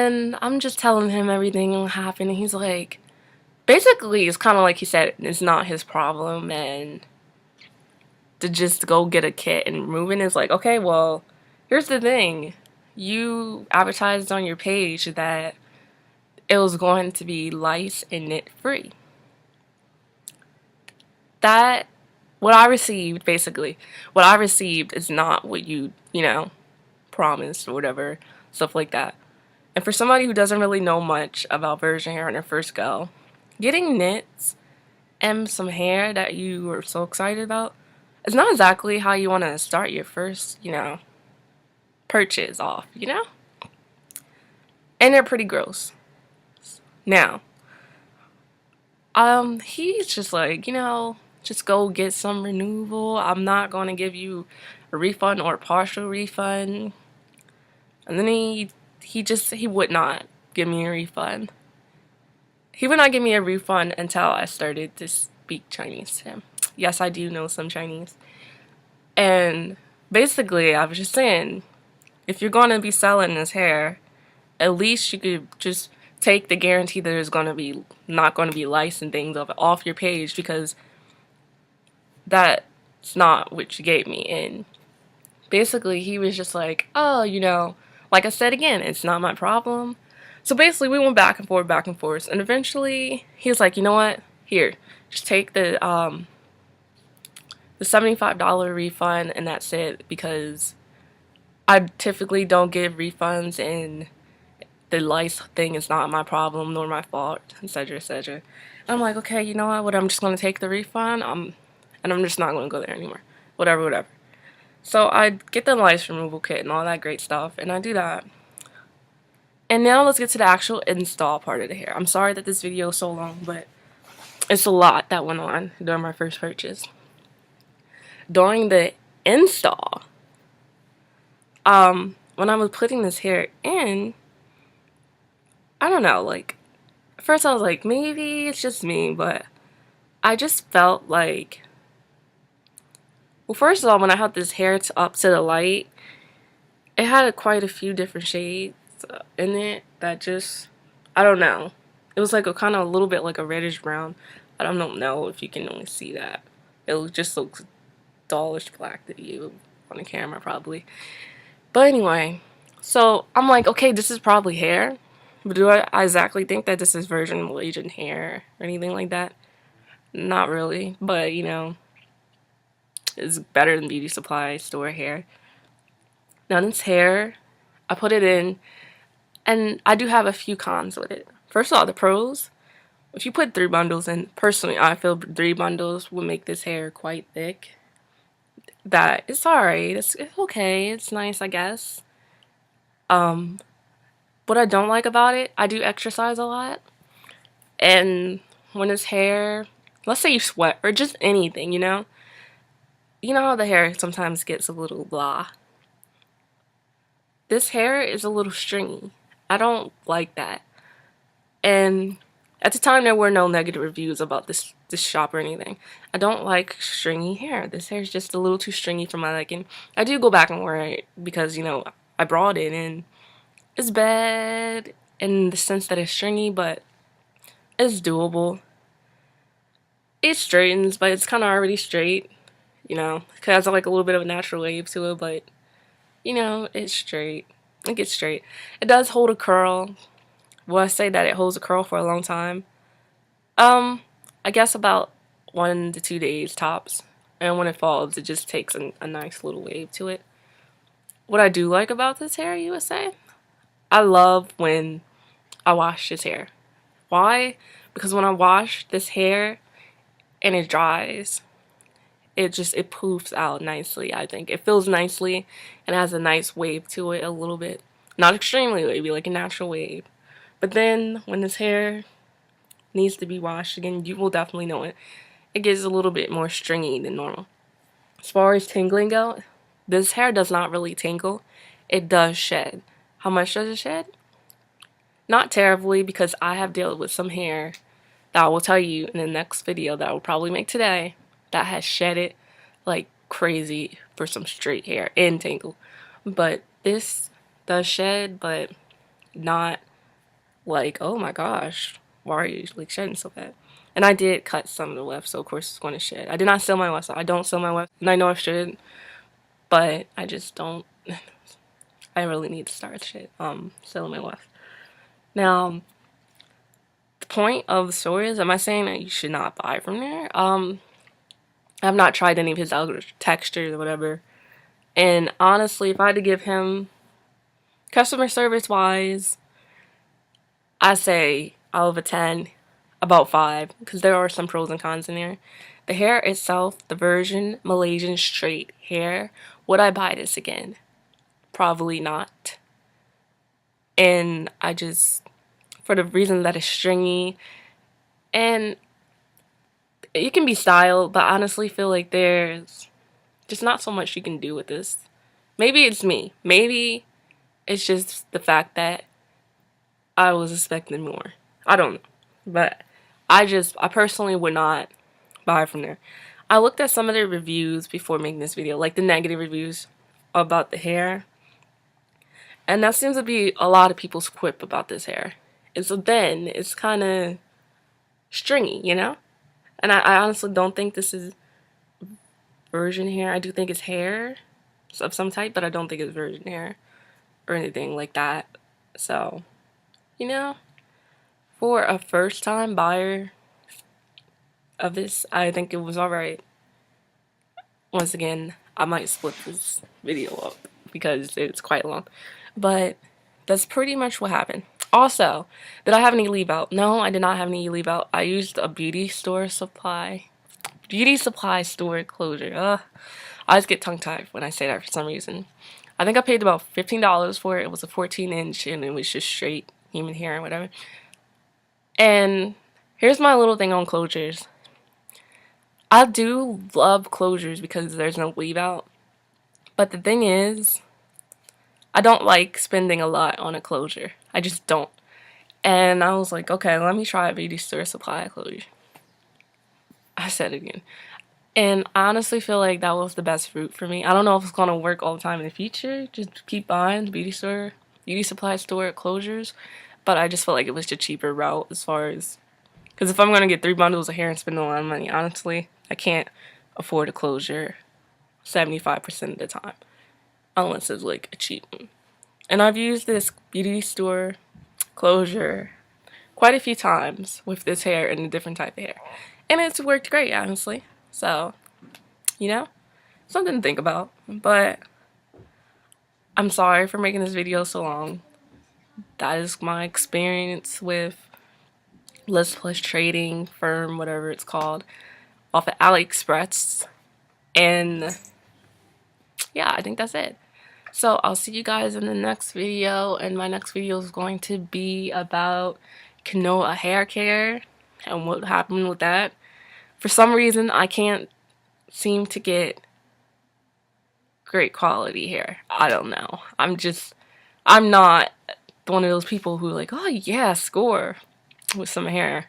And I'm just telling him everything will happen, and he's like, basically, it's kind of like he said, it's not his problem, and to just go get a kit and remove it is like, okay, well, here's the thing. You advertised on your page that it was going to be lice and knit free. That, what I received, basically, what I received is not what you promised or whatever, stuff like that. And for somebody who doesn't really know much about virgin hair on their first go, getting knits and some hair that you were so excited about is not exactly how you want to start your first purchase off. And they're pretty gross. Now, he's just like, just go get some removal. I'm not going to give you a refund or a partial refund. And then he would not give me a refund. He would not give me a refund until I started to speak Chinese to him. Yes, I do know some Chinese. And basically, I was just saying, if you're going to be selling this hair, at least you could just take the guarantee that there's going to be not going to be lice and things off your page, because that's not what you gave me. And basically, he was just like, oh, like I said again, it's not my problem. So basically, we went back and forth, and eventually, he was like, you know what? Here, just take the $75 refund, and that's it, because I typically don't give refunds, and the lice thing is not my problem nor my fault, etc., etc. I'm like, okay, you know what? I'm just gonna take the refund. And I'm just not gonna go there anymore. Whatever, whatever. So I get the lice removal kit and all that great stuff, and I do that. And now let's get to the actual install part of the hair. I'm sorry that this video is so long, but it's a lot that went on during my first purchase. During the install, when I was putting this hair in, I don't know, like, at first I was like, maybe it's just me, but I just felt like, well, first of all, when I had this hair up to the light, it had quite a few different shades in it that just, I don't know. It was like a kind of a little bit like a reddish brown. I don't know if you can only see that. It just looks dullish black to you on the camera probably. But anyway, so I'm like, okay, this is probably hair. But do I exactly think that this is virgin Malaysian hair or anything like that? Not really, but it's better than beauty supply store hair. Now this hair, I put it in, and I do have a few cons with it. First of all, the pros. If you put 3 bundles in, personally, I feel 3 bundles will make this hair quite thick. That it's alright. It's okay. It's nice, I guess. What I don't like about it, I do exercise a lot, and when it's hair, let's say you sweat or just anything. You know how the hair sometimes gets a little blah. This hair is a little stringy. I don't like that. And at the time, there were no negative reviews about this shop or anything. I don't like stringy hair. This hair is just a little too stringy for my liking. I do go back and wear it because, I brought it, and it's bad in the sense that it's stringy, but it's doable. It straightens, but it's kind of already straight. It has like a little bit of a natural wave to it, but it's straight. It gets straight. It does hold a curl. Will I say that it holds a curl for a long time? I guess about 1 to 2 days tops. And when it falls, it just takes a nice little wave to it. What I do like about this hair, you would say? I love when I wash this hair. Why? Because when I wash this hair and it dries, it poofs out nicely, I think. It feels nicely and has a nice wave to it a little bit. Not extremely wavy, like a natural wave. But then when this hair needs to be washed again, you will definitely know it. It gets a little bit more stringy than normal. As far as tingling go, this hair does not really tingle. It does shed. How much does it shed? Not terribly, because I have dealt with some hair that I will tell you in the next video that I will probably make today that has shed it like crazy for some straight hair and tingle. But this does shed, but not like, oh my gosh, why are you like shedding so bad? And I did cut some of the weft, so of course it's going to shed. I did not sell my weft, so I don't sell my weft, and I know I should, but I just don't. I really need to start selling my weft. Now, the point of the story is, am I saying that you should not buy from there? I've not tried any of his other textures or whatever. And honestly, if I had to give him customer service wise, I say out of a 10, about 5, because there are some pros and cons in there. The hair itself, the version Malaysian straight hair, would I buy this again? Probably not. And I just, for the reason that it's stringy, and it can be styled, but I honestly feel like there's just not so much you can do with this. Maybe it's me. Maybe it's just the fact that I was expecting more. I don't know. But I personally would not buy from there. I looked at some of their reviews before making this video, like the negative reviews about the hair. And that seems to be a lot of people's quip about this hair. And so then it's kind of stringy, you know? And I honestly don't think this is virgin hair. I do think it's hair of some type, but I don't think it's virgin hair or anything like that. So, you know, for a first time buyer of this, I think it was alright. Once again, I might split this video up because it's quite long. But that's pretty much what happened. Also, did I have any leave out? No, I did not have any leave out. I used a beauty supply store closure. I just get tongue-tied when I say that for some reason. I think I paid about $15 for it. It was a 14-inch and it was just straight human hair or whatever. And here's my little thing on closures. I do love closures because there's no leave out. But the thing is, I don't like spending a lot on a closure. I just don't. And I was like, okay, let me try a beauty store supply closure. I said it again. And I honestly feel like that was the best route for me. I don't know if it's going to work all the time in the future. Just keep buying beauty supply store closures. But I just felt like it was the cheaper route as far as... Because if I'm going to get 3 bundles of hair and spend a lot of money, honestly, I can't afford a closure 75% of the time. Unless it's like a cheap one. And I've used this beauty store closure quite a few times with this hair and a different type of hair. And it's worked great, honestly. So, you know, something to think about. But I'm sorry for making this video so long. That is my experience with List Plus Trading Firm, whatever it's called, off of AliExpress. And yeah, I think that's it. So I'll see you guys in the next video, and my next video is going to be about Kanoa hair care and what happened with that. For some reason, I can't seem to get great quality hair. I don't know. I'm not one of those people who like, oh yeah, score with some hair.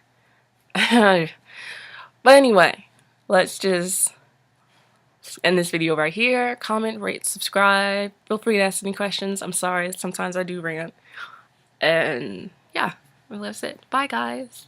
But anyway, let's just end this video right here. Comment, rate, subscribe. Feel free to ask any questions. I'm sorry, sometimes I do rant. And yeah, well, that's it. Bye, guys.